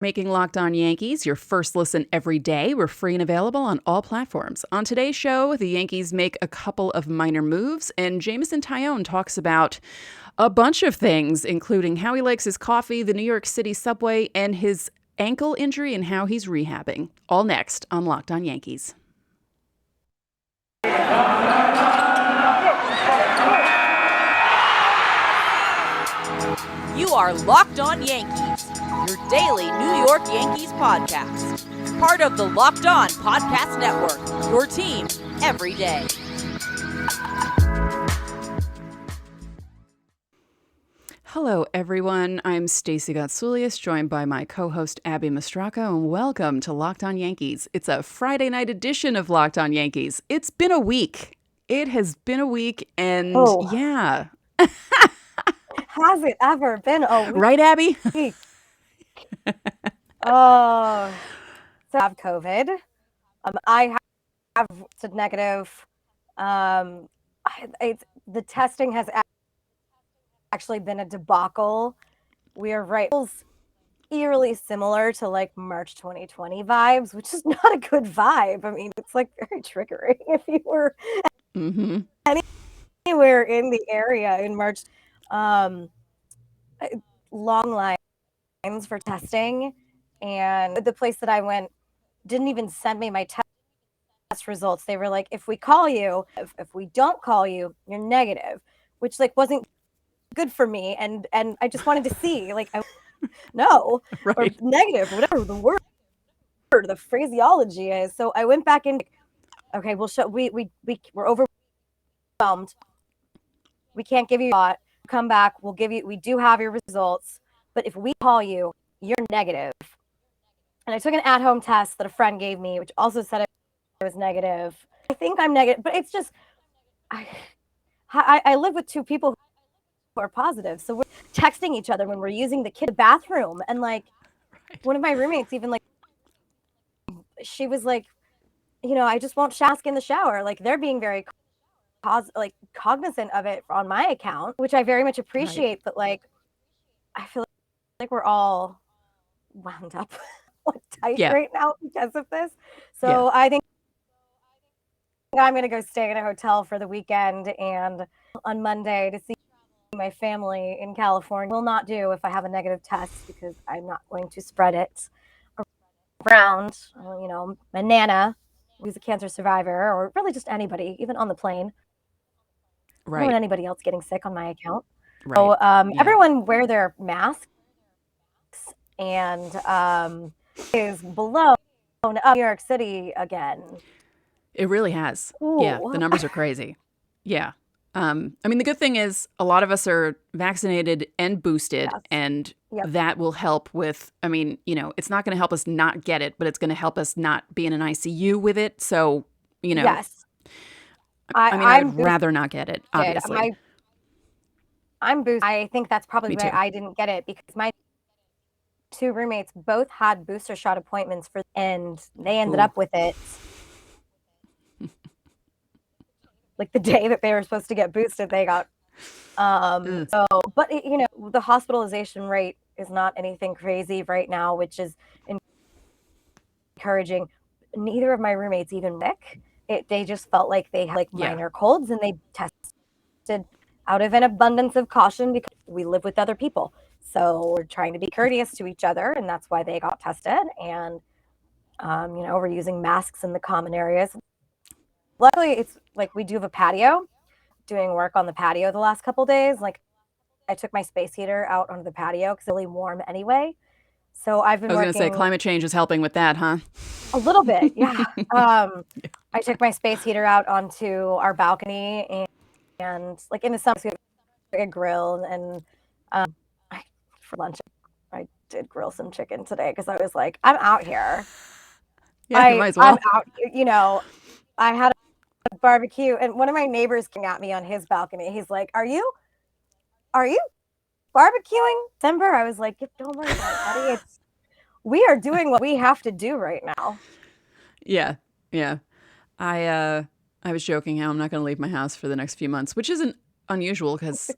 Making Locked On Yankees your first listen every day. We're free and available on all platforms. On today's show, the Yankees make a couple of minor moves, and Jameson Taillon talks about a bunch of things, including how he likes his coffee, the New York City Subway, and his ankle injury and how he's rehabbing. All next on Locked On Yankees. You are Locked On Yankees, your daily New York Yankees podcast. Part of the Locked On Podcast Network, your team every day. Hello, everyone. I'm Stacey Gotsoulias, joined by my co-host Abby Mastracco, and welcome to Locked On Yankees. It's a Friday night edition of Locked On Yankees. It's been a week. It has been a week, and yeah. Has it ever been a week? Right, Abby? Oh, so I have COVID. I have tested negative. The testing has actually been a debacle. We are right. It feels eerily similar to like March 2020 vibes, which is not a good vibe. I mean, it's like very triggering if you were anywhere in the area in March. Long lines for testing, and the place that I went didn't even send me my test results. They were like, if we call you, if we don't call you, you're negative, which like wasn't good for me, and I just wanted to see like no Right. or negative, whatever the word, the phraseology is. So I went back in. Okay, we'll show. We're overwhelmed. We can't give you a shot. Come back. We'll give you. We do have your results, but if we call you, you're negative. And I took an at-home test that a friend gave me, which also said it was negative. I think I'm negative, but it's just I live with two people who are positive, so we're texting each other when we're using the kid bathroom, and like one of my roommates even like she was like, you know, I just won't mask in the shower. Like they're being very cognizant of it on my account, which I very much appreciate. Right. But like, I feel like we're all wound up tight right now because of this. So I think I'm going to go stay in a hotel for the weekend, and on Monday to see my family in California. Will not do if I have a negative test, because I'm not going to spread it around, you know, my Nana, who's a cancer survivor, or really just anybody, even on the plane. Right. I don't want anybody else getting sick on my account. Right. So everyone wear their masks, and is below New York City again. It really has. Ooh. Yeah, the numbers are crazy. Yeah. I mean, the good thing is a lot of us are vaccinated and boosted, and that will help with, I mean, you know, it's not going to help us not get it, but it's going to help us not be in an ICU with it. So, you know. Yes. I mean, I'd rather not get it, obviously. I'm boosted. I think that's probably why I didn't get it, because my two roommates both had booster shot appointments and they ended up with it like the day that they were supposed to get boosted. They got so, but you know, the hospitalization rate is not anything crazy right now, which is encouraging. Neither of my roommates even sick. They just felt like they had like minor colds, and they tested out of an abundance of caution because we live with other people. So we're trying to be courteous to each other, and that's why they got tested. And, you know, we're using masks in the common areas. Luckily, it's like we do have a patio, doing work on the patio the last couple of days. Like I took my space heater out onto the patio because it's really warm anyway. So I've been working. I was going to say climate change is helping with that, huh? A little bit, yeah. I took my space heater out onto our balcony, and like in the summer, we have a grill, and for lunch, I did grill some chicken today because I was like, I'm out here. Yeah, you might as well. I'm out. You know, I had a barbecue, and one of my neighbors came at me on his balcony. He's like, "Are you barbecuing December?" I was like, "Don't worry about it, buddy. We are doing what we have to do right now." Yeah. I was joking how I'm not going to leave my house for the next few months, which isn't unusual because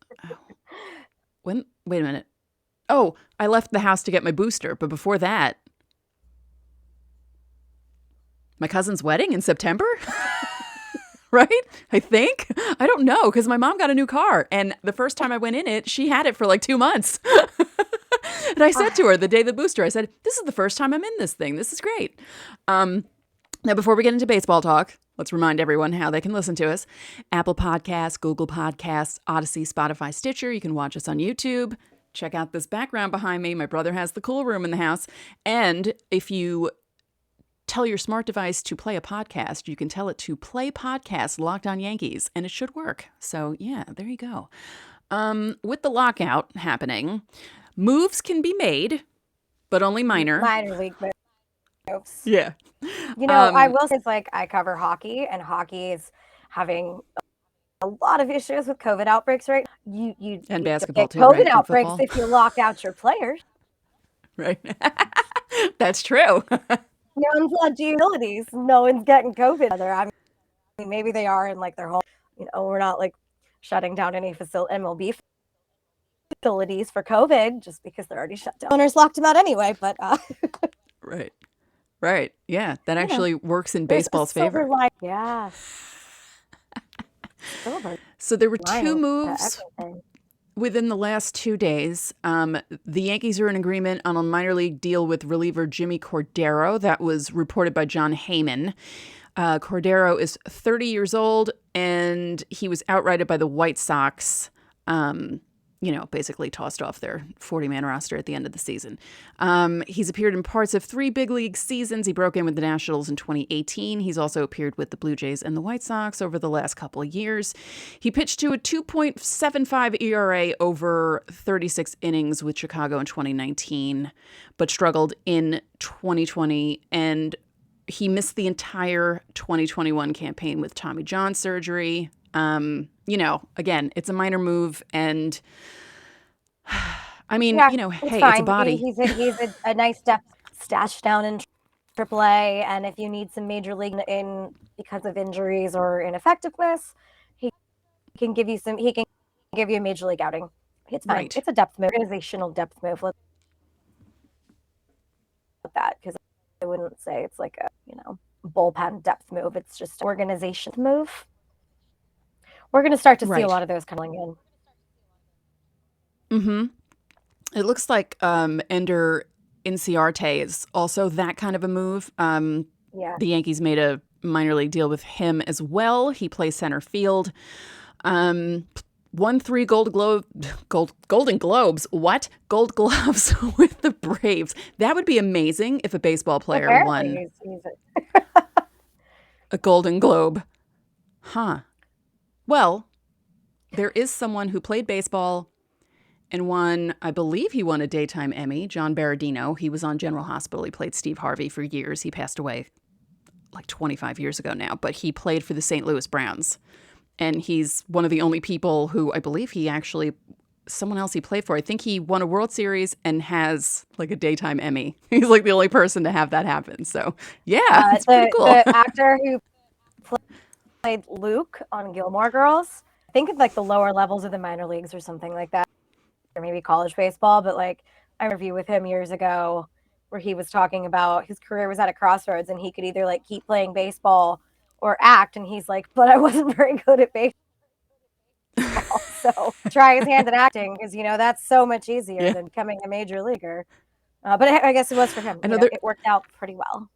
wait a minute. Oh, I left the house to get my booster, but before that, my cousin's wedding in September? Right? I think. I don't know, because my mom got a new car, and the first time I went in it, she had it for like 2 months. And I said to her the day of the booster, I said, this is the first time I'm in this thing. This is great. Now, before we get into baseball talk, let's remind everyone how they can listen to us. Apple Podcasts, Google Podcasts, Odyssey, Spotify, Stitcher. You can watch us on YouTube. Check out this background behind me. My brother has the cool room in the house. And if you tell your smart device to play a podcast, you can tell it to play podcast Locked On Yankees, and it should work. So, yeah, there you go. With the lockout happening, moves can be made, but only minor. Minor league moves. Yeah. I will say, it's like, I cover hockey, and hockey is having a lot of issues with COVID outbreaks, right? You and basketball get too, COVID right? outbreaks if you lock out your players. Right. That's true. No one's on utilities. No one's getting COVID. I mean, maybe they are in like their home. We're not like shutting down any MLB facilities for COVID just because they're already shut down. Owners locked them out anyway, but Right. Yeah, that actually works in baseball's favor. Yeah. So there were 2 moves within the last 2 days. The Yankees are in agreement on a minor league deal with reliever Jimmy Cordero. That was reported by John Heyman. Cordero is 30 years old, and he was outrighted by the White Sox, basically tossed off their 40-man roster at the end of the season. He's appeared in parts of 3 big league seasons. He broke in with the Nationals in 2018. He's also appeared with the Blue Jays and the White Sox over the last couple of years. He pitched to a 2.75 ERA over 36 innings with Chicago in 2019, but struggled in 2020, and he missed the entire 2021 campaign with Tommy John surgery. Again, it's a minor move, and I mean, hey, it's a body. He's a nice depth stash down in AAA, and if you need some major league in because of injuries or ineffectiveness, he can give you a major league outing. It's fine. Right. It's a depth move, organizational depth move. Let's that, because I wouldn't say it's like a bullpen depth move. It's just an organization move. We're going to start to see a lot of those coming in. Mm-hmm. It looks like Ender Inciarte is also that kind of a move. The Yankees made a minor league deal with him as well. He plays center field. Won 3 Golden Globes. What? Gold Gloves with the Braves. That would be amazing if a baseball player won a Golden Globe. Huh. Well, there is someone who played baseball and won, I believe he won a daytime Emmy, John Berardino. He was on General Hospital. He played Steve Harvey for years. He passed away like 25 years ago now, but he played for the St. Louis Browns. And he's one of the only people who, I believe someone else he played for, I think he won a World Series and has like a daytime Emmy. He's like the only person to have that happen. So, yeah, it's pretty cool. The actor who played Luke on Gilmore Girls, I think it's like the lower levels of the minor leagues or something like that, or maybe college baseball. But like, I interviewed with him years ago where he was talking about his career was at a crossroads, and he could either like keep playing baseball or act. And he's like, but I wasn't very good at baseball. So try his hand at acting, because that's so much easier than becoming a major leaguer. But I guess it was for him. It worked out pretty well.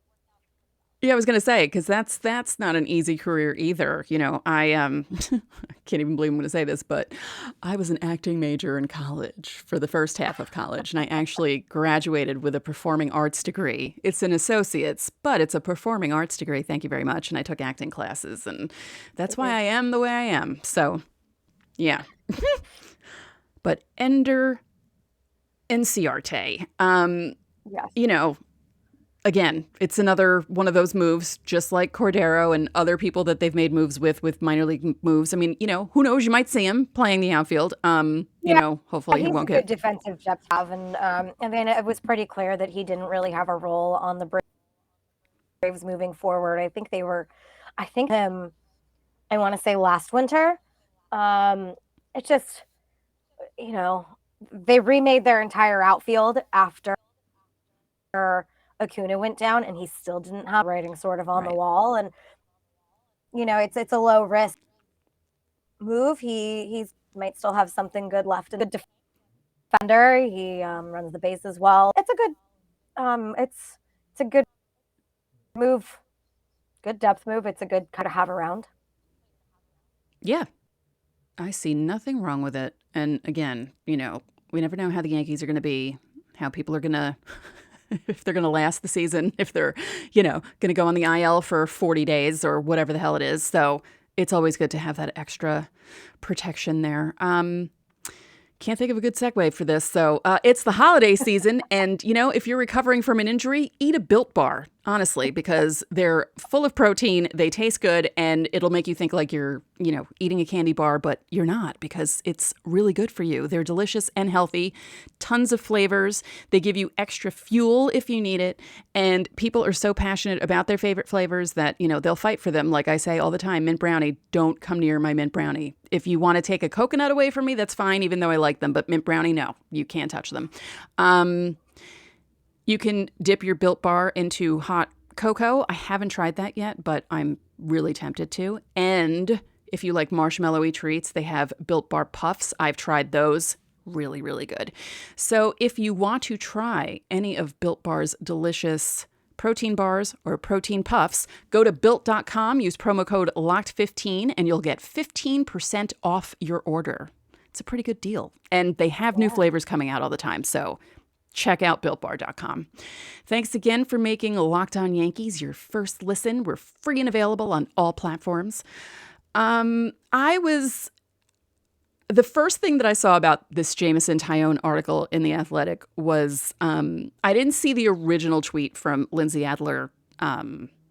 Yeah, I was going to say, because that's not an easy career either. I can't even believe I'm going to say this, but I was an acting major in college for the first half of college, and I actually graduated with a performing arts degree. It's an associate's, but it's a performing arts degree. Thank you very much. And I took acting classes, and that's why I am the way I am. So, yeah. But Ender Inciarte, again, it's another one of those moves, just like Cordero and other people that they've made moves with minor league moves. I mean, who knows? You might see him playing the outfield. Hopefully he won't get good defensive depth have, and then it was pretty clear that he didn't really have a role on the Braves moving forward. I think I want to say last winter. It just, they remade their entire outfield after Acuna went down, and he still didn't have writing sort of on the wall. And it's a low risk move. He might still have something good left. A good defender. He runs the bases well. It's a good it's a good move, good depth move. It's a good kind of have around. Yeah, I see nothing wrong with it. And again, we never know how the Yankees are going to be, how people are going to, if they're going to last the season, if they're, going to go on the IL for 40 days or whatever the hell it is. So it's always good to have that extra protection there. Can't think of a good segue for this. So it's the holiday season. And, if you're recovering from an injury, eat a Built Bar, honestly, because they're full of protein. They taste good, and it'll make you think like you're, eating a candy bar, but you're not, because it's really good for you. They're delicious and healthy, tons of flavors. They give you extra fuel if you need it. And people are so passionate about their favorite flavors that, they'll fight for them. Like I say all the time, mint brownie, don't come near my mint brownie. If you want to take a coconut away from me, that's fine, even though I like them. But mint brownie, no, you can't touch them. You can dip your Built Bar into hot cocoa. I haven't tried that yet, but I'm really tempted to. And if you like marshmallowy treats, they have Built Bar Puffs. I've tried those. Really, really good. So if you want to try any of Built Bar's delicious protein bars or protein puffs, go to Built.com, use promo code LOCKED15, and you'll get 15% off your order. It's a pretty good deal. And they have new flavors coming out all the time, so check out BuiltBar.com. Thanks again for making Locked On Yankees your first listen. We're free and available on all platforms. The first thing that I saw about this Jameson Taillon article in The Athletic was I didn't see the original tweet from Lindsey Adler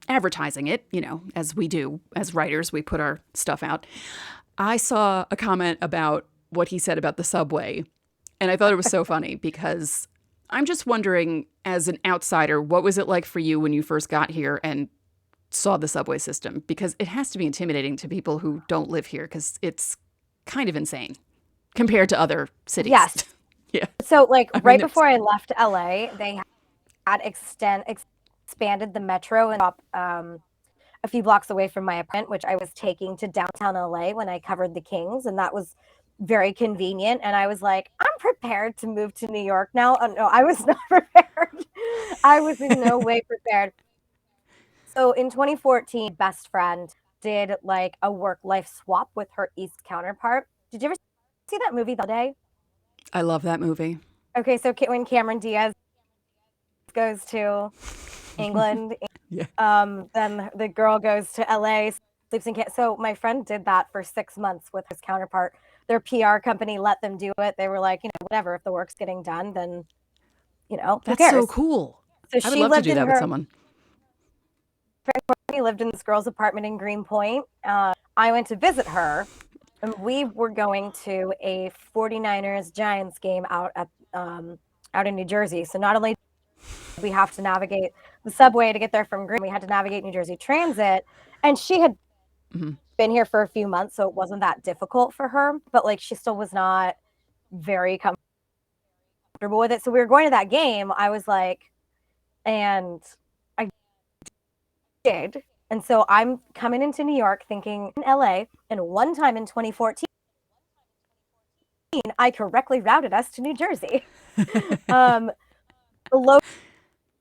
advertising it, as we do as writers, we put our stuff out. I saw a comment about what he said about the Subway, and I thought it was so funny because I'm just wondering, as an outsider, what was it like for you when you first got here and saw the subway system? Because it has to be intimidating to people who don't live here, because it's kind of insane compared to other cities. Yes. Yeah. So before I left LA, they had expanded the metro and a few blocks away from my apartment, which I was taking to downtown LA when I covered the Kings. And that was very convenient. And I was like, I'm prepared to move to New York now. Oh, no, I was not prepared. I was in no way prepared. So in 2014, best friend did a work-life swap with her East counterpart. Did you ever see that movie, The Day? I love that movie. Okay, so when Cameron Diaz goes to England, then the girl goes to LA, sleeps in Canada. So my friend did that for 6 months with his counterpart. Their PR company let them do it. They were like, whatever, if the work's getting done, then, who That's cares? so cool. So I would love to do that with someone. She lived in this girl's apartment in Greenpoint. I went to visit her, and we were going to a 49ers Giants game out in New Jersey. So not only did we have to navigate the subway to get there from Green, we had to navigate New Jersey Transit. And she had been here for a few months, so it wasn't that difficult for her. But she still was not very comfortable with it. So we were going to that game. I was like, and I did. And so I'm coming into New York thinking in LA, and one time in 2014, I correctly routed us to New Jersey. The locals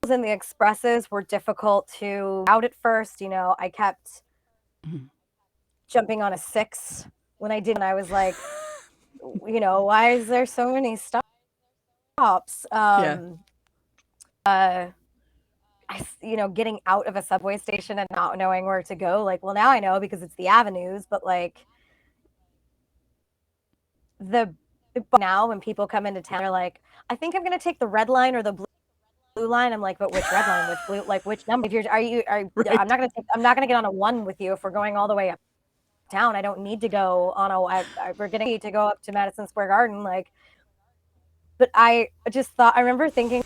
and the expresses were difficult to route at first. I kept jumping on a 6 when I did, and I was like, why is there so many stops? Getting out of a subway station and not knowing where to go. Well, now I know because it's the avenues, but now when people come into town, they're like, I think I'm going to take the red line or the blue line. I'm like, but which red line, which blue, which number? If right. I'm not going to get on a 1 with you if we're going all the way uptown. I don't need to go on we're going to need to go up to Madison Square Garden. But I just thought, I remember thinking,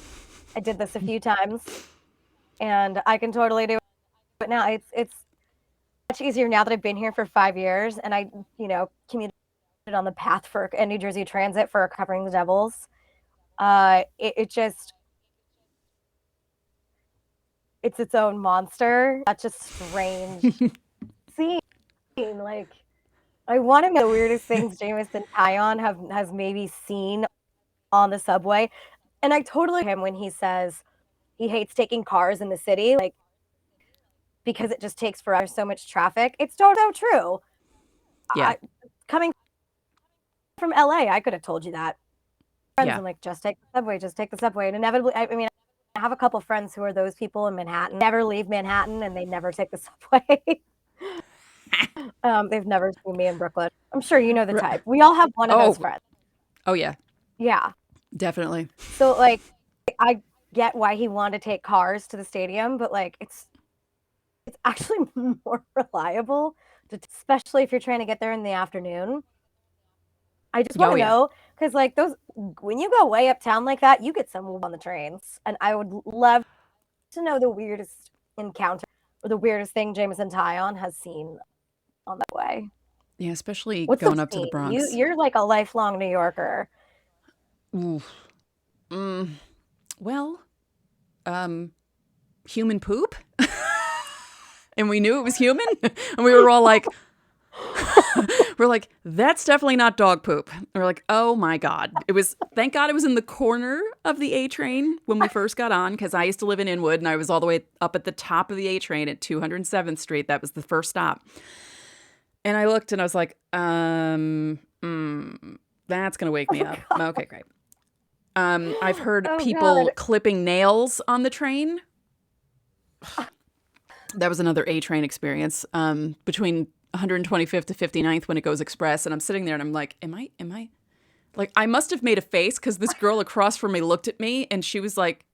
I did this a few times, and I can totally do it. But now it's much easier now that I've been here for 5 years, and I, commute on the path for in New Jersey Transit for covering the Devils. It's its own monster. That's just strange scene. Like, I want to know the weirdest things Jameson Taillon has maybe seen on the subway. And I totally him when he says he hates taking cars in the city, like, because it just takes forever, so much traffic. It's so true. Yeah. Coming from LA, I could have told you that. Friends, I'm like, just take the subway. And inevitably, I mean, I have a couple friends who are those people in Manhattan, never leave Manhattan, and they never take the subway. They've never seen me in Brooklyn. I'm sure you know the type. We all have one of those friends. Oh, yeah. Yeah. Definitely. So, like, I get why he wanted to take cars to the stadium, but, like, it's actually more reliable, especially if you're trying to get there in the afternoon. I just want to know, because, like, when you go way uptown like that, you get some on the trains. And I would love to know the weirdest encounter or the weirdest thing Jameson Taillon has seen on that way. Yeah, especially going up to the Bronx. You're like a lifelong New Yorker. Oof. Well, human poop. And we knew it was human. And we were all like, we're like, that's definitely not dog poop. And we're like, oh my God. Thank God it was in the corner of the A train when we first got on, because I used to live in Inwood and I was all the way up at the top of the A train at 207th Street. That was the first stop. And I looked and I was like, that's going to wake me up. God. Okay, great. I've heard people clipping nails on the train. That was another A train experience between 125th to 59th when it goes express. And I'm sitting there and I'm like, am I? Like, I must have made a face because this girl across from me looked at me and she was like,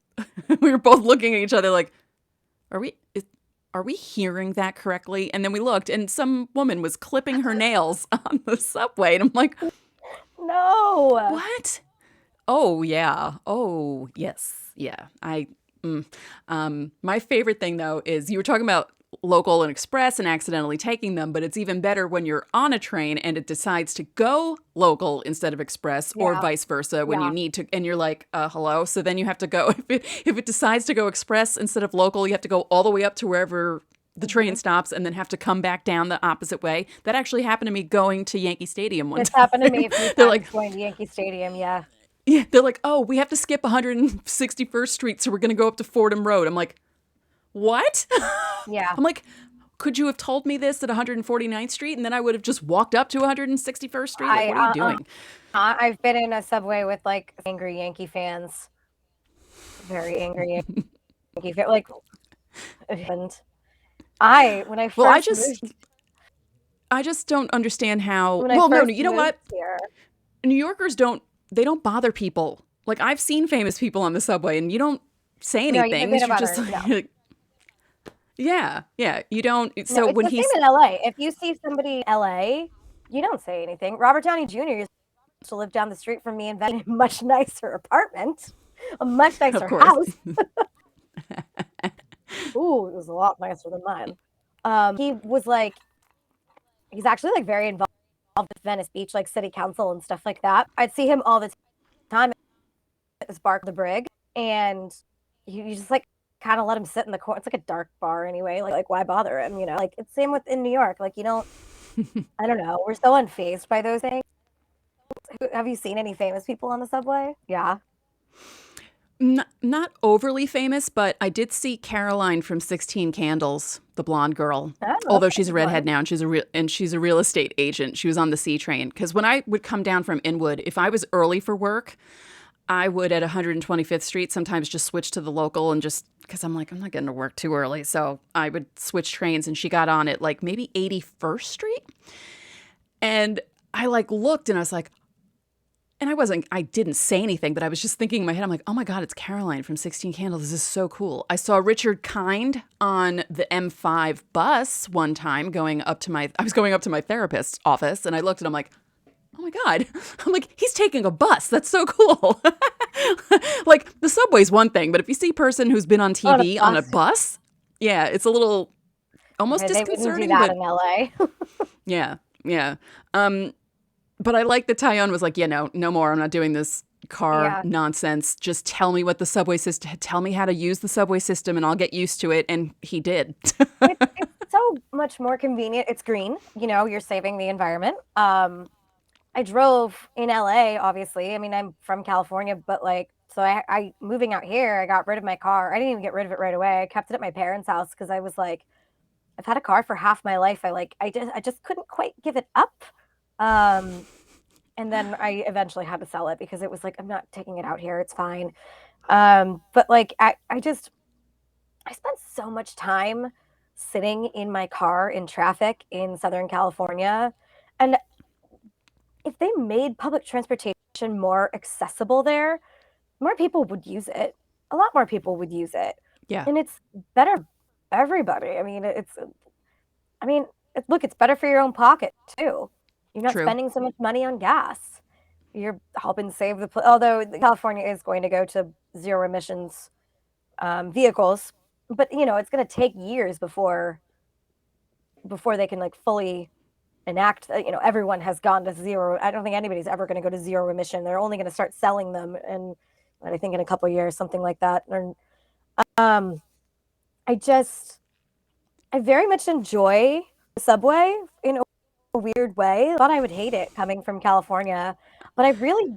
we were both looking at each other like, are we hearing that correctly? And then we looked and some woman was clipping her nails on the subway. And I'm like, no. What? Oh, yeah. Oh, yes. Yeah. My favorite thing, though, is you were talking about local and express and accidentally taking them, but it's even better when you're on a train and it decides to go local instead of express, or vice versa when you need to, and you're like, hello. So then you have to go, if it decides to go express instead of local, you have to go all the way up to wherever the train stops and then have to come back down the opposite way. That actually happened to me going to Yankee Stadium one time. It's happened to me a few times going to Yankee Stadium, yeah. Yeah, they're like, oh, we have to skip 161st Street, so we're going to go up to Fordham Road. I'm like, what? Yeah. I'm like, could you have told me this at 149th Street, and then I would have just walked up to 161st Street? Like, what are you doing? I've been in a subway with, like, angry Yankee fans. Very angry Yankee fans. Like, and when I first moved, I just don't understand how. Well, no, you know what? New Yorkers don't bother people. Like, I've seen famous people on the subway and you don't say anything. You're just like, yeah, you don't. So when he's in LA, if you see somebody in LA, you don't say anything. Robert Downey Jr. used to live down the street from me in a much nicer apartment, a much nicer house. Ooh, it was a lot nicer than mine. He's actually, like, very involved with Venice Beach, like city council and stuff like that. I'd see him all the time at this bar, the Brig, and you just, like, kind of let him sit in the corner. It's like a dark bar anyway. Like why bother him? You know, like, it's same in New York. Like, you don't. I don't know. We're so unfazed by those things. Have you seen any famous people on the subway? Yeah. Not overly famous, but I did see Caroline from 16 Candles, the blonde girl. Although she's a redhead now, and she's a real estate agent. She was on the C train. Because when I would come down from Inwood, if I was early for work, I would at 125th Street sometimes just switch to the local, and just because I'm like, I'm not getting to work too early, so I would switch trains. And she got on at like maybe 81st Street, and I like looked and I was like. And I didn't say anything, but I was just thinking in my head, I'm like, oh my God, it's Caroline from 16 Candles. This is so cool. I saw Richard Kind on the M5 bus one time I was going up to my therapist's office, and I looked and I'm like, oh my God. I'm like, he's taking a bus. That's so cool. Like, the subway's one thing, but if you see a person who's been on TV on a bus, yeah, it's a little almost disconcerting. They wouldn't do that in LA. Yeah. But I like that Taillon was like, no more. I'm not doing this car nonsense. Just tell me what the subway system, tell me how to use the subway system and I'll get used to it. And he did. It's so much more convenient. It's green, you're saving the environment. I drove in LA, obviously. I mean, I'm from California, but so I moving out here, I got rid of my car. I didn't even get rid of it right away. I kept it at my parents' house because I was like, I've had a car for half my life. I just couldn't quite give it up. And then I eventually had to sell it because it was like, I'm not taking it out here. It's fine. But I spent so much time sitting in my car in traffic in Southern California. And if they made public transportation more accessible there, more people would use it. A lot more people would use it. Yeah. And it's better for everybody. I mean, look, it's better for your own pocket too. You're not spending so much money on gas. You're helping save although California is going to go to zero emissions vehicles, but it's going to take years before they can fully enact, everyone has gone to zero. I don't think anybody's ever going to go to zero emission. They're only going to start selling them. And I think in a couple of years, something like that. And I very much enjoy the subway in a weird way. I thought I would hate it coming from California, but I really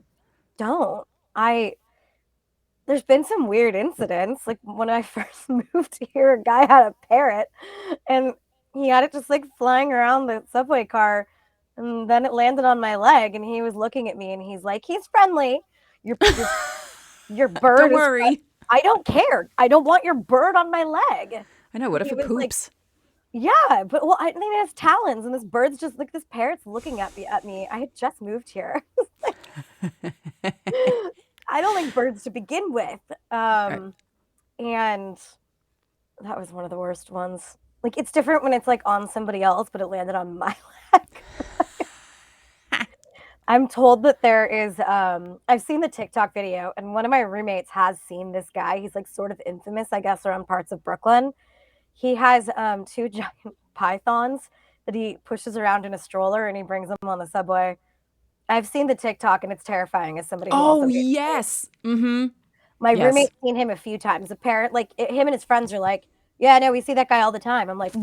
don't. There's been some weird incidents. Like when I first moved here, a guy had a parrot and he had it just flying around the subway car, and then it landed on my leg and he was looking at me and he's like, he's friendly. Your bird Don't worry. I don't care. I don't want your bird on my leg. I know. What if it poops? Yeah, but I think it has talons and this bird's just this parrot's looking at me. I had just moved here. I don't like birds to begin with. Right. And that was one of the worst ones. It's different when it's on somebody else, but it landed on my leg. I'm told that there is, I've seen the TikTok video and one of my roommates has seen this guy. He's sort of infamous, I guess, around parts of Brooklyn. He has 2 giant pythons that he pushes around in a stroller and he brings them on the subway. I've seen the TikTok and it's terrifying as somebody who also yes. Mm-hmm. My roommate's seen him a few times. Him and his friends are like, yeah, no, we see that guy all the time. I'm like,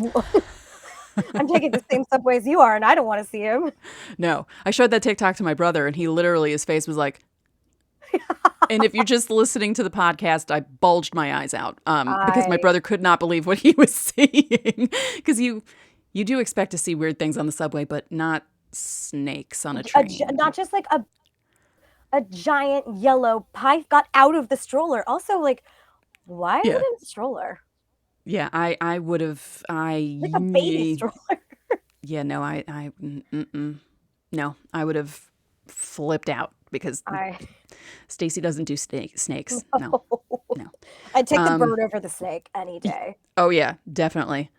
I'm taking the same subway as you are and I don't want to see him. No, I showed that TikTok to my brother and he literally, his face was like, and if you're just listening to the podcast, I bulged my eyes out because my brother could not believe what he was seeing. Because you do expect to see weird things on the subway, but not snakes on a train. Not just a giant yellow python got out of the stroller. Also, why is it in the stroller? Yeah, I would have. A baby stroller. Yeah, no, no, I would have flipped out because Stacy doesn't do snakes. No. I'd take the bird over the snake any day. Oh yeah, definitely.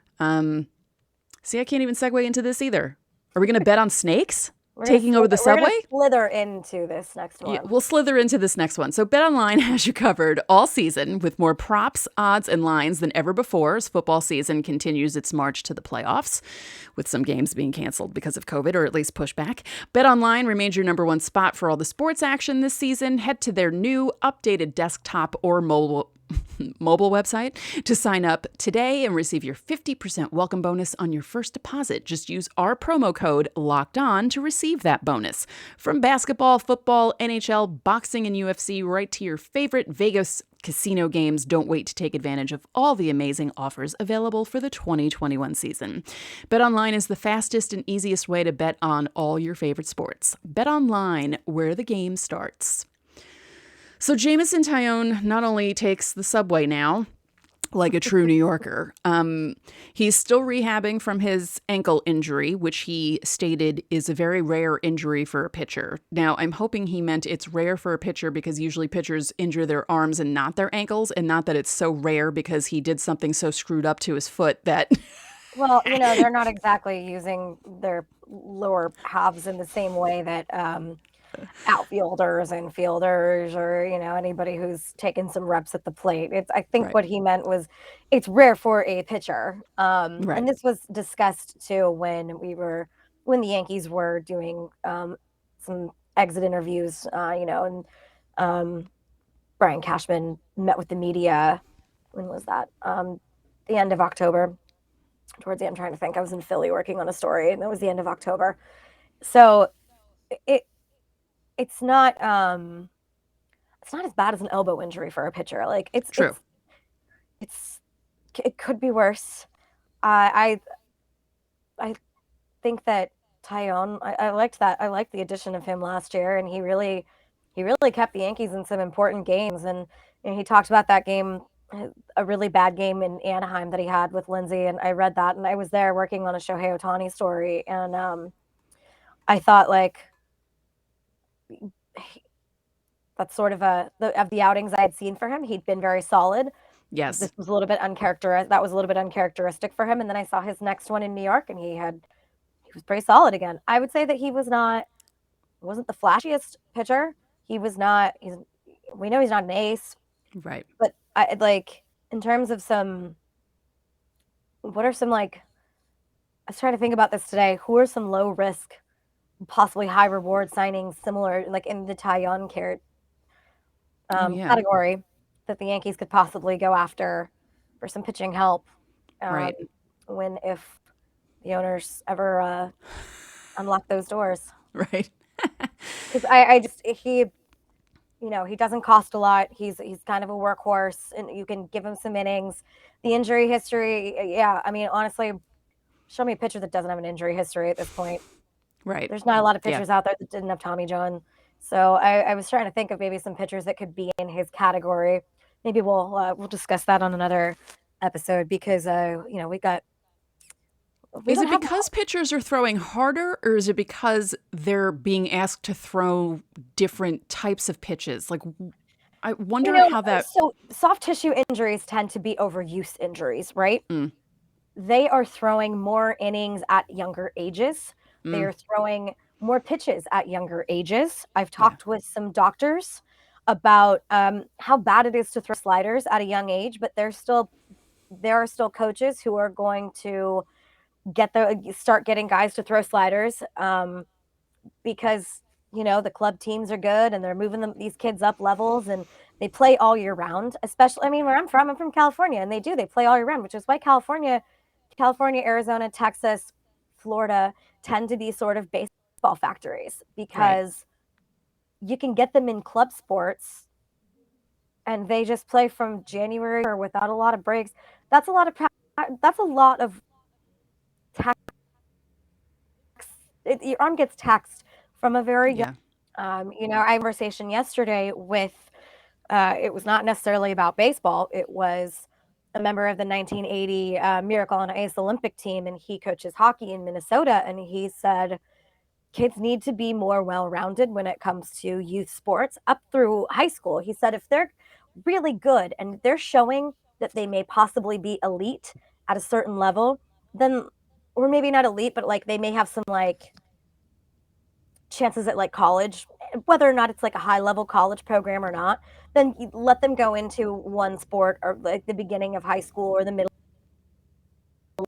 See, I can't even segue into this either. Are we going to bet on snakes taking over the subway? We're going to slither into this next one. Yeah, we'll slither into this next one. So BetOnline has you covered all season with more props, odds, and lines than ever before as football season continues its march to the playoffs, with some games being canceled because of COVID or at least pushed back. BetOnline remains your number one spot for all the sports action this season. Head to their new updated desktop or mobile website to sign up today and receive your 50% welcome bonus on your first deposit. Just use our promo code LOCKEDON to receive that bonus. From basketball, football, NHL, boxing, and UFC, right to your favorite Vegas casino games, don't wait to take advantage of all the amazing offers available for the 2021 season. BetOnline is the fastest and easiest way to bet on all your favorite sports. BetOnline, where the game starts. So Jameson Taillon not only takes the subway now, like a true New Yorker, he's still rehabbing from his ankle injury, which he stated is a very rare injury for a pitcher. Now, I'm hoping he meant it's rare for a pitcher because usually pitchers injure their arms and not their ankles, and not that it's so rare because he did something so screwed up to his foot that... Well, they're not exactly using their lower halves in the same way that... outfielders and fielders or anybody who's taken some reps at the plate. I think what he meant was it's rare for a pitcher, and this was discussed too when the Yankees were doing some exit interviews, and Brian Cashman met with the media. When was that? The end of October. Towards the end, I'm trying to think. I was in Philly working on a story, and that was the end of October. So it's not as bad as an elbow injury for a pitcher. Like True. It could be worse. I think that Taillon, I liked that. I liked the addition of him last year, and he really kept the Yankees in some important games. And he talked about that game, a really bad game in Anaheim that he had with Lindsey. And I read that, and I was there working on a Shohei Ohtani story, and I thought like that's sort of of the outings I had seen for him, he'd been very solid. Yes. This was a little bit uncharacteristic. That was a little bit uncharacteristic for him. And then I saw his next one in New York, and he was pretty solid again. I would say that he wasn't the flashiest pitcher. We know he's not an ace. Right. But in terms of what are some I was trying to think about this today. Who are some low risk, possibly high reward signings similar, like in the Taillon category that the Yankees could possibly go after for some pitching help. Right. If the owners ever unlock those doors. Right. Because he doesn't cost a lot. He's kind of a workhorse, and you can give him some innings. The injury history, yeah. I mean, honestly, show me a pitcher that doesn't have an injury history at this point. Right. There's not a lot of pitchers out there that didn't have Tommy John. So I was trying to think of maybe some pitchers that could be in his category. Maybe we'll discuss that on another episode because we got. Is it because pitchers are throwing harder, or is it because they're being asked to throw different types of pitches? Like, I wonder how that. So soft tissue injuries tend to be overuse injuries, right? Mm. They are throwing more innings at younger ages. They are throwing more pitches at younger ages. I've talked with some doctors about how bad it is to throw sliders at a young age, but there are still coaches who are going to start getting guys to throw sliders because the club teams are good and they're moving these kids up levels and they play all year round. Especially, I mean, where I'm from California, and they play all year round, which is why California, Arizona, Texas, Florida tend to be sort of baseball factories because you can get them in club sports and they just play from January or without a lot of breaks. That's a lot of tax. Your arm gets taxed from a very young. I had a conversation yesterday with. It was not necessarily about baseball. It was a member of the 1980 Miracle on Ice Olympic team, and he coaches hockey in Minnesota. And he said kids need to be more well-rounded when it comes to youth sports up through high school. He said if they're really good and they're showing that they may possibly be elite at a certain level, then, or maybe not elite, but they may have some chances at college, whether or not it's a high level college program or not, then you let them go into one sport or the beginning of high school or the middle of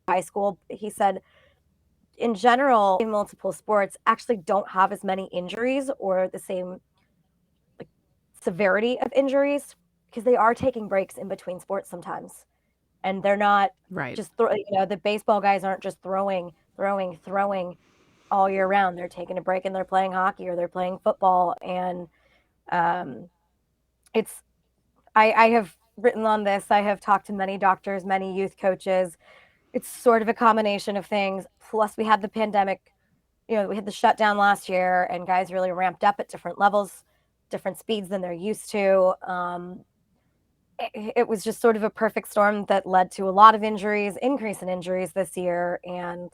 high school. He said in general, multiple sports actually don't have as many injuries or the same severity of injuries because they are taking breaks in between sports sometimes. And they're not just the baseball guys aren't just throwing all year round. They're taking a break and they're playing hockey or they're playing football. And I have written on this. I have talked to many doctors, many youth coaches. It's sort of a combination of things. Plus we had the pandemic, we had the shutdown last year and guys really ramped up at different levels, different speeds than they're used to. It was just sort of a perfect storm that led to a lot of injuries, increase in injuries this year. And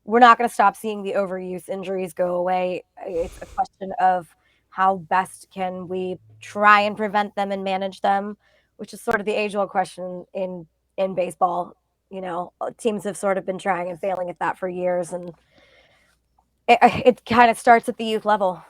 we're not going to stop seeing the overuse injuries go away. It's a question of how best can we try and prevent them and manage them, which is sort of the age-old question in baseball. Teams have sort of been trying and failing at that for years. And it kind of starts at the youth level.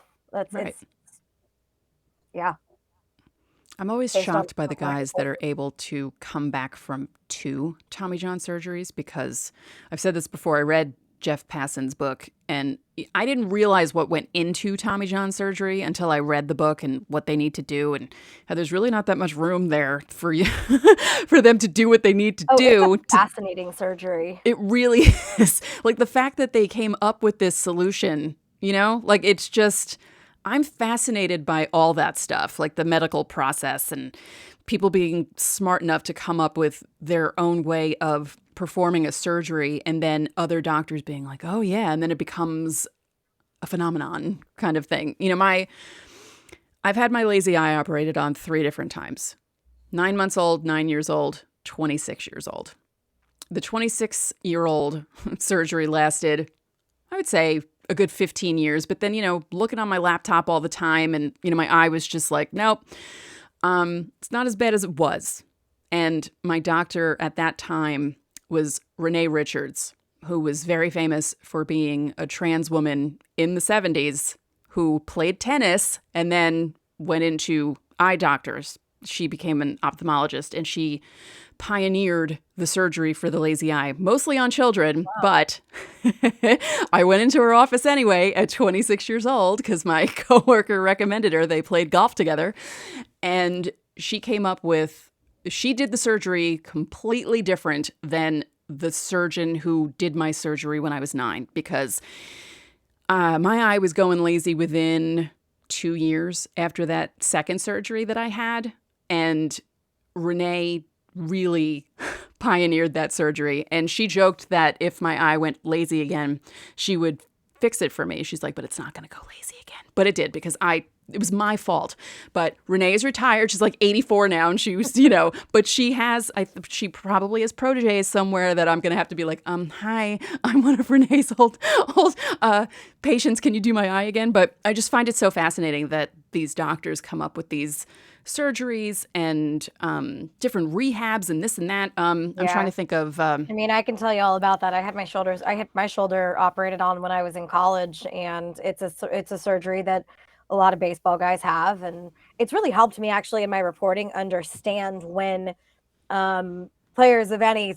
I'm always shocked by the guys that are able to come back from 2 Tommy John surgeries because I've said this before. I read Jeff Passan's book, and I didn't realize what went into Tommy John surgery until I read the book and what they need to do, and how there's really not that much room there for you for them to do what they need to do. It's a fascinating surgery. It really is. Like the fact that they came up with this solution, like it's just, I'm fascinated by all that stuff, like the medical process and people being smart enough to come up with their own way of performing a surgery, and then other doctors being like, oh yeah, and then it becomes a phenomenon kind of thing. I've had my lazy eye operated on 3 different times. 9 months old, 9 years old, 26 years old. The 26-year-old surgery lasted, I would say, a good 15 years. But then, looking on my laptop all the time and, my eye was just like, nope, it's not as bad as it was. And my doctor at that time was Renee Richards, who was very famous for being a trans woman in the 70s who played tennis and then went into eye doctors. She became an ophthalmologist, and she pioneered the surgery for the lazy eye, mostly on children. Wow. But I went into her office anyway at 26 years old because my coworker recommended her. They played golf together. And she did the surgery completely different than the surgeon who did my surgery when I was 9, because my eye was going lazy within 2 years after that second surgery that I had. And Renee really pioneered that surgery. And she joked that if my eye went lazy again, she would fix it for me. She's like, but it's not going to go lazy again. But it did, because it was my fault. But Renee is retired. She's like 84 now. And she was, but she probably has proteges somewhere that I'm going to have to be like, hi, I'm one of Renee's old patients. Can you do my eye again? But I just find it so fascinating that these doctors come up with these surgeries and different rehabs and this and that. I'm trying to think of. I can tell you all about that. I had my shoulder operated on when I was in college, and it's a surgery that a lot of baseball guys have, and it's really helped me actually in my reporting understand when players of any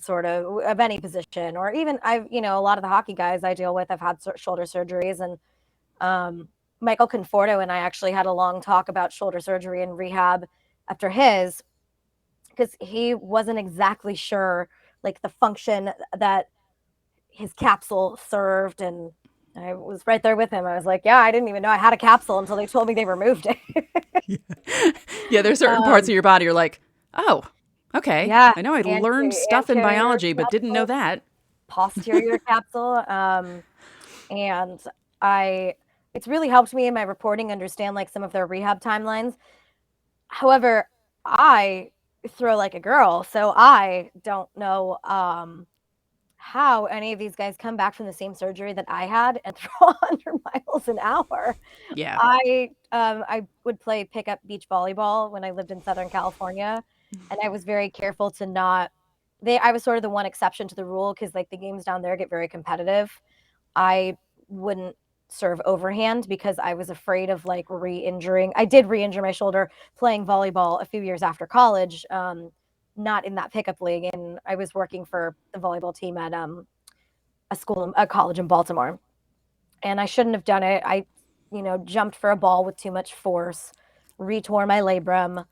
position, or even a lot of the hockey guys I deal with have had shoulder surgeries, and Michael Conforto and I actually had a long talk about shoulder surgery and rehab after his, because he wasn't exactly sure like the function that his capsule served, and I was right there with him. I was like, yeah, I didn't even know I had a capsule until they told me they removed it. Yeah, there's certain parts of your body you're like, oh, okay. Yeah, I know I learned stuff in biology, but didn't know that. Posterior capsule. And it's really helped me in my reporting understand like some of their rehab timelines. However, I throw like a girl, so I don't know how any of these guys come back from the same surgery that I had and throw 100 miles an hour. Yeah. I would play pickup beach volleyball when I lived in Southern California, and I was very careful to not. I was sort of the one exception to the rule, because like the games down there get very competitive. I wouldn't serve overhand because I was afraid of like re-injuring. I did re-injure my shoulder playing volleyball a few years after college. Not in that pickup league, and I was working for the volleyball team at a college in Baltimore, and I shouldn't have done it. I jumped for a ball with too much force, retore my labrum.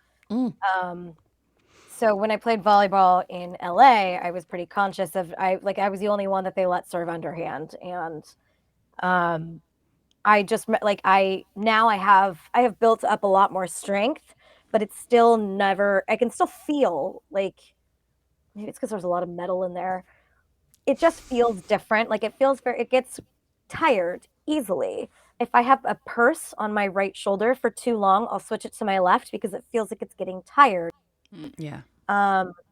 So when I played volleyball in LA, I was pretty conscious of I was the only one that they let serve underhand, and I just I have built up a lot more strength, but it's still I can still feel like, maybe it's because there's a lot of metal in there. It just feels different. Like it gets tired easily. If I have a purse on my right shoulder for too long, I'll switch it to my left because it feels like it's getting tired. Yeah.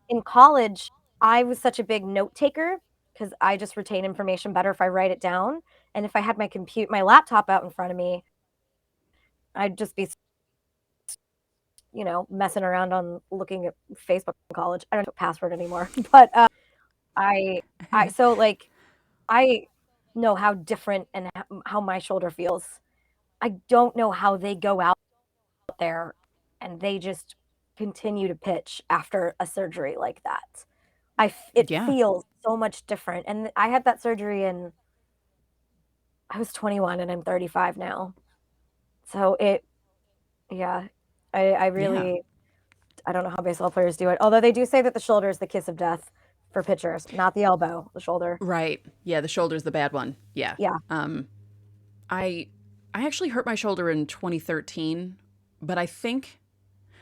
In college, I was such a big note taker because I just retain information better if I write it down. And if I had my laptop out in front of me, I'd just be messing around on looking at Facebook in college. I don't know a password anymore, but I know how different and how my shoulder feels. I don't know how they go out there and they just continue to pitch after a surgery like that. It feels so much different. And I had that surgery in I was 21 and I'm 35 now. So I really, I don't know how baseball players do it. Although they do say that the shoulder is the kiss of death for pitchers, not the elbow, the shoulder. Right. Yeah, the shoulder's the bad one. Yeah. Yeah. I actually hurt my shoulder in 2013, but I think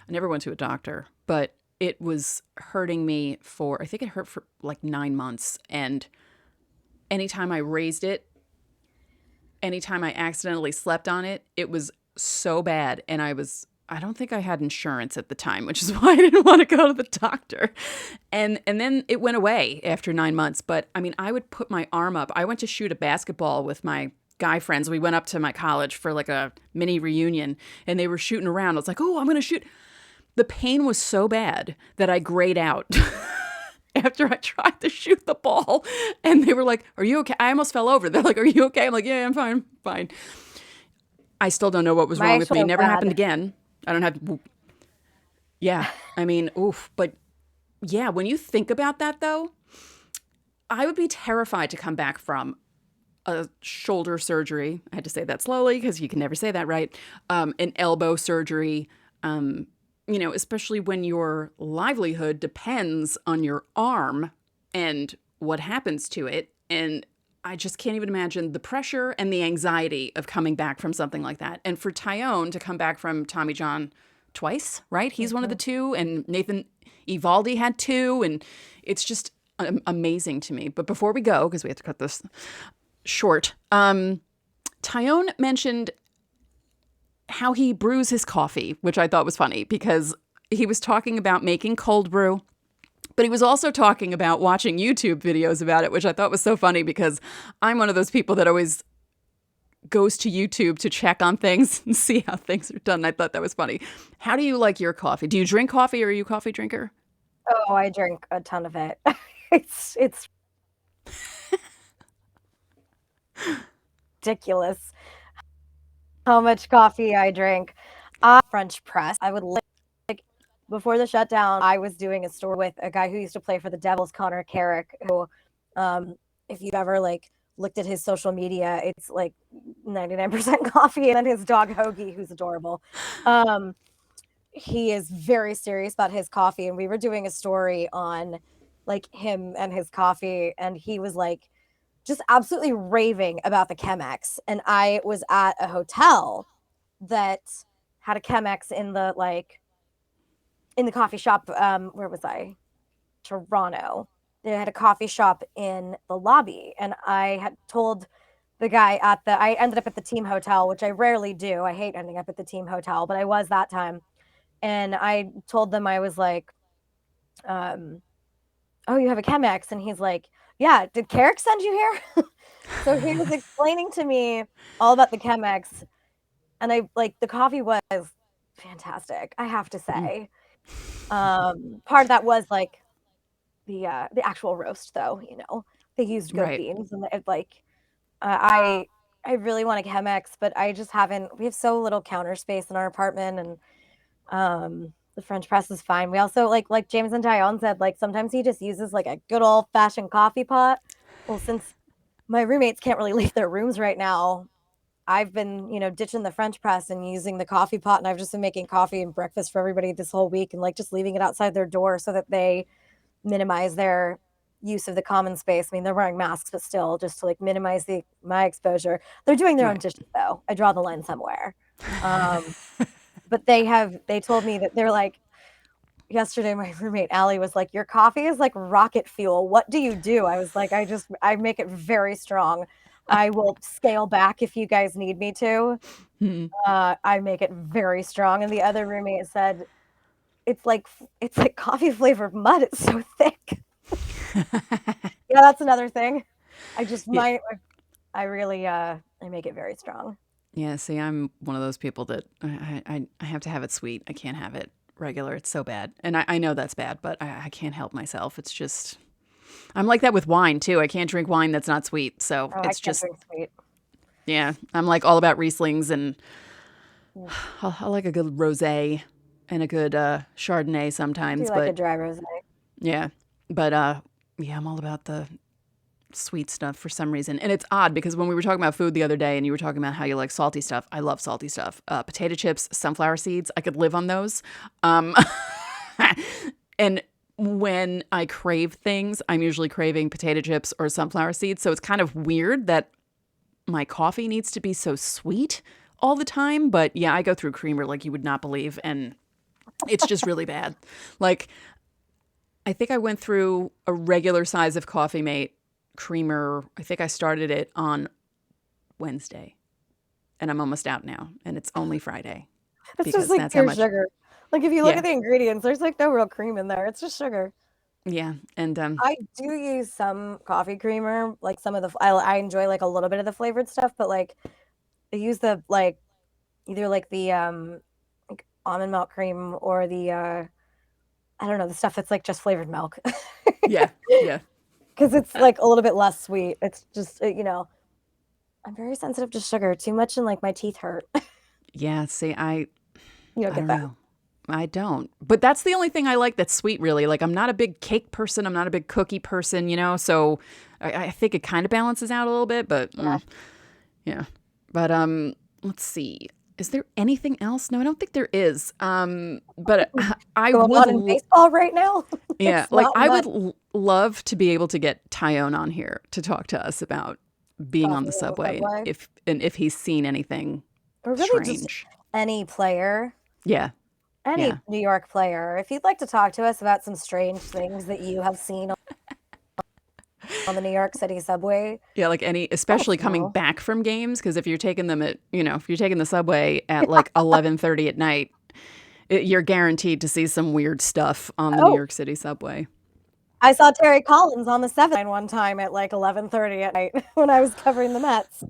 I never went to a doctor, but it was hurting me I think it hurt for like 9 months. And anytime I raised it, anytime I accidentally slept on it, it was so bad. And I don't think I had insurance at the time, which is why I didn't want to go to the doctor. And then it went away after 9 months. But I mean, I would put my arm up. I went to shoot a basketball with my guy friends. We went up to my college for like a mini reunion and they were shooting around. I was like, oh, I'm going to shoot. The pain was so bad that I grayed out after I tried to shoot the ball. And they were like, are you okay? I almost fell over. They're like, are you okay? I'm like, yeah, I'm fine. I still don't know what was wrong with me. It never happened again. I don't have, yeah, I mean, oof. But yeah, when you think about that though, I would be terrified to come back from a shoulder surgery. I had to say that slowly because you can never say that right. An elbow surgery, especially when your livelihood depends on your arm and what happens to it. And I just can't even imagine the pressure and the anxiety of coming back from something like that. And for Taillon to come back from Tommy John twice, right? He's one of the two, and Nathan Eovaldi had two, and it's just amazing to me. But before we go, because we have to cut this short, Taillon mentioned how he brews his coffee, which I thought was funny because he was talking about making cold brew. But he was also talking about watching YouTube videos about it, which I thought was so funny because I'm one of those people that always goes to YouTube to check on things and see how things are done. I thought that was funny. How do you like your coffee? Do you drink coffee or are you a coffee drinker? Oh, I drink a ton of it. It's ridiculous how much coffee I drink. French press. I would before the shutdown, I was doing a store with a guy who used to play for the Devils, Connor Carrick, who, if you've ever looked at his social media, it's like 99% coffee, and then his dog Hoagie, who's adorable. He is very serious about his coffee, and we were doing a story on him and his coffee, and he was just absolutely raving about the Chemex. And I was at a hotel that had a Chemex in the in the coffee shop. Where was I? Toronto. They had a coffee shop in the lobby, and I had told the guy I ended up at the team hotel, which I rarely do. I hate ending up at the team hotel, but I was that time. And I told them, I was like, oh, you have a Chemex? And he's like, yeah, did Carrick send you here? So he was explaining to me all about the Chemex, and the coffee was fantastic, I have to say. Part of that was the actual roast, though. They used good beans, and I really want a Chemex, but I just haven't. We have so little counter space in our apartment, and the French press is fine. We also like Jameson Taillon said, sometimes he just uses a good old fashioned coffee pot. Well, since my roommates can't really leave their rooms right now, I've been, ditching the French press and using the coffee pot, and I've just been making coffee and breakfast for everybody this whole week, and just leaving it outside their door so that they minimize their use of the common space. I mean, they're wearing masks, but still, just to minimize my exposure. They're doing their own dishes, though. I draw the line somewhere. But they told me that they're yesterday, my roommate Allie was like, your coffee is like rocket fuel. What do you do? I was like, I make it very strong. I will scale back if you guys need me to. I make it very strong. And the other roommate said, it's like coffee flavored mud. It's so thick. Yeah, that's another thing. I make it very strong. Yeah, see, I'm one of those people that I have to have it sweet. I can't have it regular. It's so bad. And I know that's bad, but I can't help myself. It's just, I'm like that with wine too. I can't drink wine that's not sweet. So it's just, drink sweet. Yeah, I'm all about Rieslings, and I like a good rosé and a good Chardonnay sometimes. I do like a dry rosé. Yeah, but yeah, I'm all about the sweet stuff for some reason. And it's odd because when we were talking about food the other day and you were talking about how you like salty stuff, I love salty stuff. Potato chips, sunflower seeds, I could live on those. And when I crave things, I'm usually craving potato chips or sunflower seeds. So it's kind of weird that my coffee needs to be so sweet all the time. But yeah, I go through creamer like you would not believe. And it's just really bad. Like, I think I went through a regular size of Coffee Mate creamer. I think I started it on Wednesday. And I'm almost out now. And it's only Friday. It's just like pure sugar. Like if you look at the ingredients, there's like no real cream in there. It's just sugar. Yeah, and I do use some coffee creamer, like some of the I enjoy like a little bit of the flavored stuff, but like I use the like either like the like almond milk cream or the I don't know, the stuff that's like just flavored milk. Yeah. Because it's like a little bit less sweet. It's just you know, I'm very sensitive to sugar. Too much and like my teeth hurt. Yeah, see, you don't get don't that. know. I don't. But that's the only thing I like that's sweet, really. Like, I'm not a big cake person. I'm not a big cookie person, you know? So I think it kind of balances out a little bit, but yeah. But let's see. Is there anything else? No, I don't think there is. But I Going would on in baseball right now. Yeah, like I would love to be able to get Taillon on here to talk to us about being on the subway, and if he's seen anything or really strange. Just any player. Yeah. Any New York player. If you'd like to talk to us about some strange things that you have seen on the New York City subway. Yeah, like especially coming back from games, because if you're taking them at, if you're taking the subway at like 11:30 at night, you're guaranteed to see some weird stuff on the New York City subway. I saw Terry Collins on the 7 one time at like 11:30 at night when I was covering the Mets.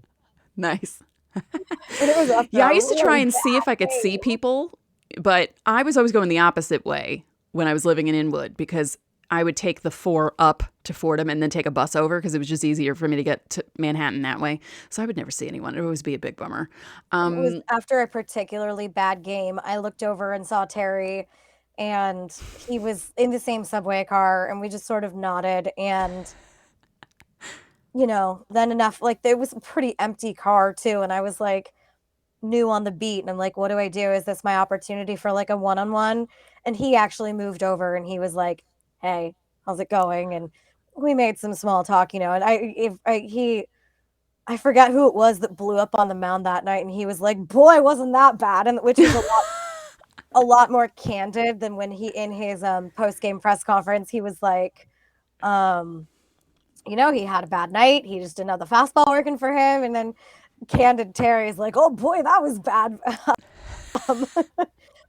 Nice. And it was I used to try and see if I could see people, but I was always going the opposite way when I was living in Inwood, because I would take the 4 up to Fordham and then take a bus over because it was just easier for me to get to Manhattan that way. So I would never see anyone. It would always be a big bummer. It was after a particularly bad game. I looked over and saw Terry, and he was in the same subway car, and we just sort of nodded. And, then enough, like, it was a pretty empty car too. And I was like, new on the beat, and I'm like, what do I do? Is this my opportunity for like a one-on-one? And he actually moved over and he was like, hey, how's it going? And we made some small talk, and I forget who it was that blew up on the mound that night, and he was like, boy, wasn't that bad, and which is a lot more candid than when he in his post-game press conference he was like, he had a bad night, he just didn't have the fastball working for him. And then candid Terry's like, oh boy, that was bad.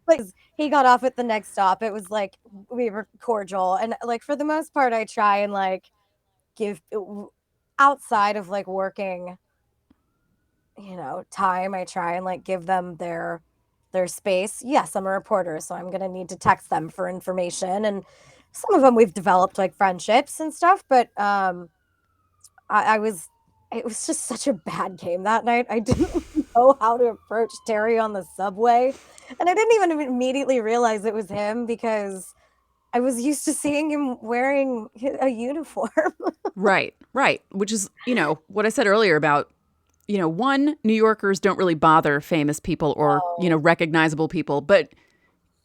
But he got off at the next stop. It was like we were cordial, and like for the most part I try and like give outside of like working time, I try and like give them their space. Yes, I'm a reporter, so I'm gonna need to text them for information, and some of them we've developed like friendships and stuff, but it was just such a bad game that night. I didn't know how to approach Terry on the subway. And I didn't even immediately realize it was him because I was used to seeing him wearing a uniform. Right. Which is, what I said earlier about, one, New Yorkers don't really bother famous people or, recognizable people. But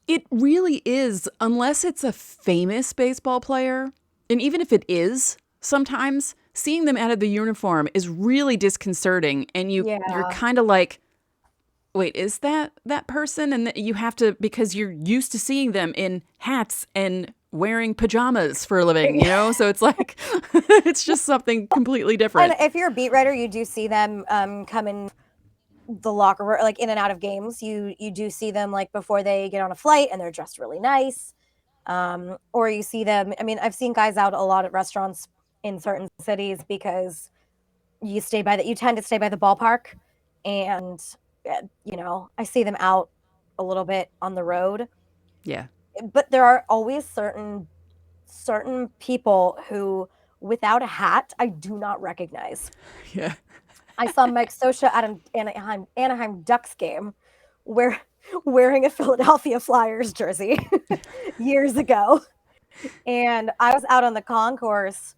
it really is, unless it's a famous baseball player, and even if it is, sometimes seeing them out of the uniform is really disconcerting. And you're kind of like, wait, is that person? And you have to, because you're used to seeing them in hats and wearing pajamas for a living, So it's like, it's just something completely different. And if you're a beat writer, you do see them come in the locker room, like in and out of games. You do see them like before they get on a flight and they're dressed really nice. Or you see them, I've seen guys out a lot at restaurants in certain cities because you tend to stay by the ballpark, and I see them out a little bit on the road. Yeah. But there are always certain people who, without a hat, I do not recognize. Yeah. I saw Mike Scioscia at an Anaheim Ducks game wearing a Philadelphia Flyers jersey years ago. And I was out on the concourse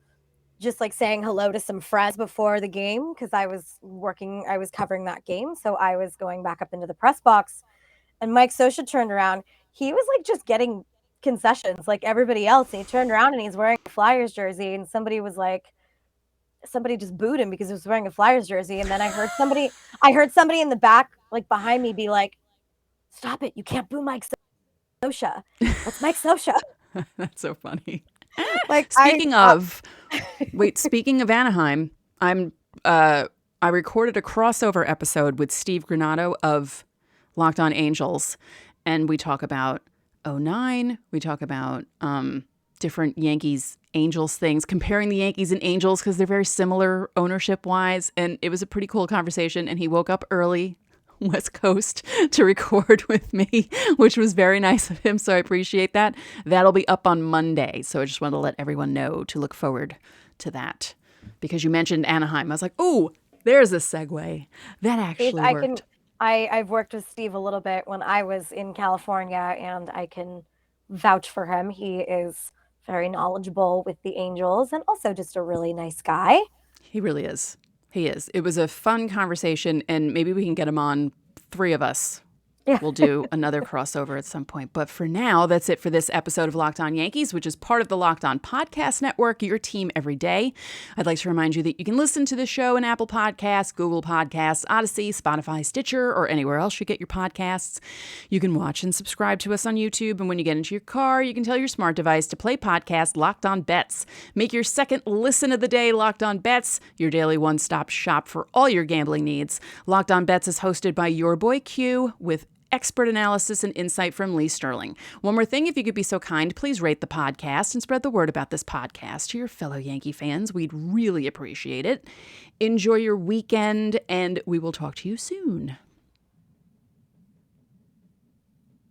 just like saying hello to some friends before the game because I was covering that game. So I was going back up into the press box, and Mike Scioscia turned around. He was like just getting concessions like everybody else. And he turned around and he's wearing a Flyers jersey, and somebody just booed him because he was wearing a Flyers jersey. And then I heard somebody in the back, like behind me, be like, "Stop it. You can't boo Mike Scioscia. That's Mike Scioscia." That's so funny. Like speaking of Anaheim, I recorded a crossover episode with Steve Granado of Locked On Angels, and we talk about 2009. We talk about different Yankees Angels things, comparing the Yankees and Angels because they're very similar ownership wise, and it was a pretty cool conversation. And he woke up early, West Coast, to record with me, which was very nice of him. So I appreciate that. That'll be up on Monday. So I just wanted to let everyone know to look forward to that. Because you mentioned Anaheim. I was like, oh, there's a segue. That actually worked. I've worked with Steve a little bit when I was in California, and I can vouch for him. He is very knowledgeable with the Angels and also just a really nice guy. He really is. He is. It was a fun conversation, and maybe we can get him on, 3 of us. Yeah. We'll do another crossover at some point. But for now, that's it for this episode of Locked On Yankees, which is part of the Locked On Podcast Network, your team every day. I'd like to remind you that you can listen to the show in Apple Podcasts, Google Podcasts, Odyssey, Spotify, Stitcher, or anywhere else you get your podcasts. You can watch and subscribe to us on YouTube. And when you get into your car, you can tell your smart device to play podcast Locked On Bets. Make your second listen of the day Locked On Bets, your daily one-stop shop for all your gambling needs. Locked On Bets is hosted by your boy Q with expert analysis and insight from Lee Sterling. One more thing, if you could be so kind, please rate the podcast and spread the word about this podcast to your fellow Yankee fans. We'd really appreciate it. Enjoy your weekend, and we will talk to you soon.